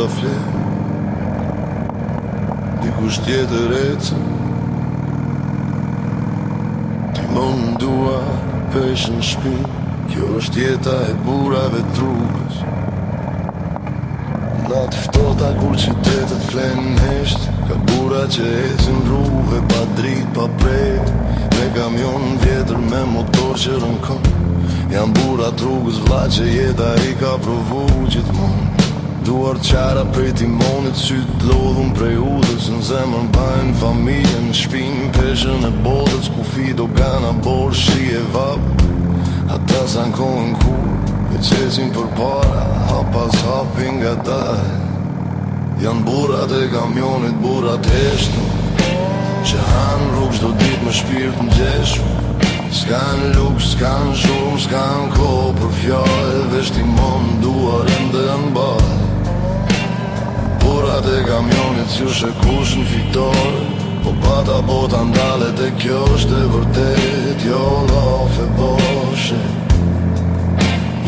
ta fle dikush tjetër ecë. Ti më ndua peshën shpinë, kjo është jeta e burrave trupës. Natë ftohta kur qytetet flenë hesht, ka burra që ecin rrugë pa dritë pa prej, me kamion vjetër me motor që rënkon. Jam burra rrugës vlla që jeta I ka provu gjithmonë. Duar qara prej timonit, syt lodhun prej udhës, në zemër bajnë familjen, në shpinë peshën e botës, kufi dogana borë, shi e vap. Ata zankojnë kur e qesin për para, hap pas hapin nga taj. Janë burrat e kamionit, burrat heshtu, që hanë rrugë çdo ditë me shpirt në gjeshtu. S'kan lukë, s'kan shumë, s'kan kohë për fjallë, veç timon duar ende në balë. Burrat e kamionit që shekush në fitore, po pata bota ndalet e kjo është e vërtet. Jo lafe boshe,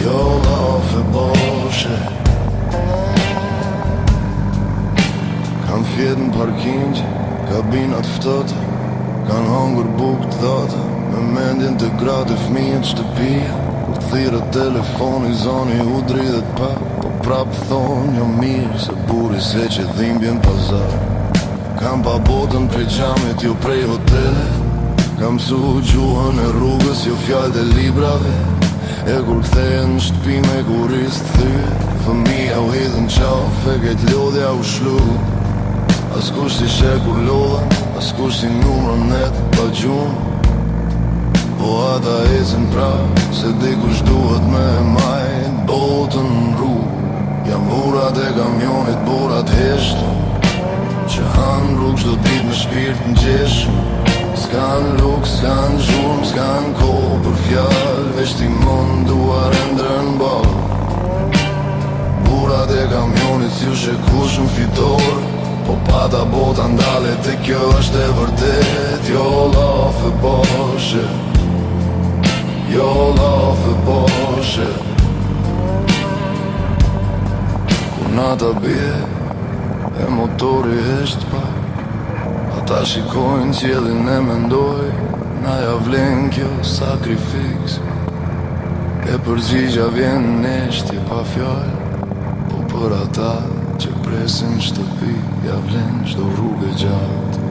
jo lafe boshe. Kam fjet në parking, kabinat ftota, kan hongër buk të dhata, me mendjen të gratë fëmijët shtëpia. Kur thirët telefoni, zoni u dridhet pa, po prap thonë jo mirë, se buri se që dhimbjen pazar. Kam pa botën prej xhamit, jo prej hotele, kam su gjuhën e rrugës, jo fjallët e librave. E kur kthehen në shtëpi me kurist thyet, fëmija u hidhen qafe, kejt lodhja u shlu. Askush t'i shek kur lodhen, askush t'i numrën net pa gjumë. Po ata ecën prap, se dikush duhet me majt botën në rrugë. Jam burrat e kamionit, burrat heshtu, që hanë rrugë çdo ditë me shpirt në gjeshtu. S'kan lukë, s'kan zhurmë, s'kan kohë për fjallë, veç timon duar endre në balë. Burrat e kamionit si u shekush në fitore, po pata bota ndalet e kjo është e vërtet. Jo lafe boshe, jo lafe boshe. Kur nata bie e motori hesht pa, ata shikojnë qiellin e mendoj, na ja vlen kjo sakrifiks. E përgjigja vjen neshtje pa fjallë, po për ata që presin shtëpi, ja vlen çdo rrugë e gjatë.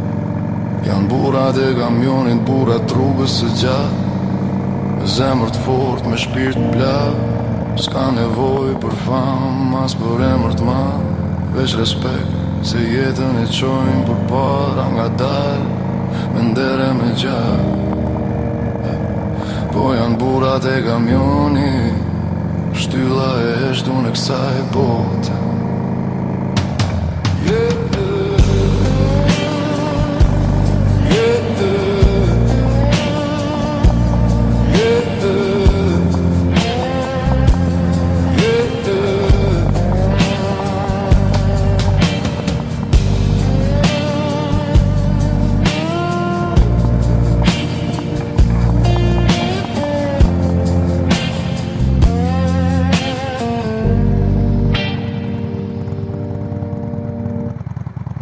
Janë burrat e kamionit, burrat rrugës së gjatë, me zemër të fort, me shpirt plak. S'ka nevoj për fam, as për emër të madh, veç respekt, se jetën e qojnë për para nga dal, me ndere me gjatë. Po janë burrat e kamionit, shtylla e heshtun e kësaj bote.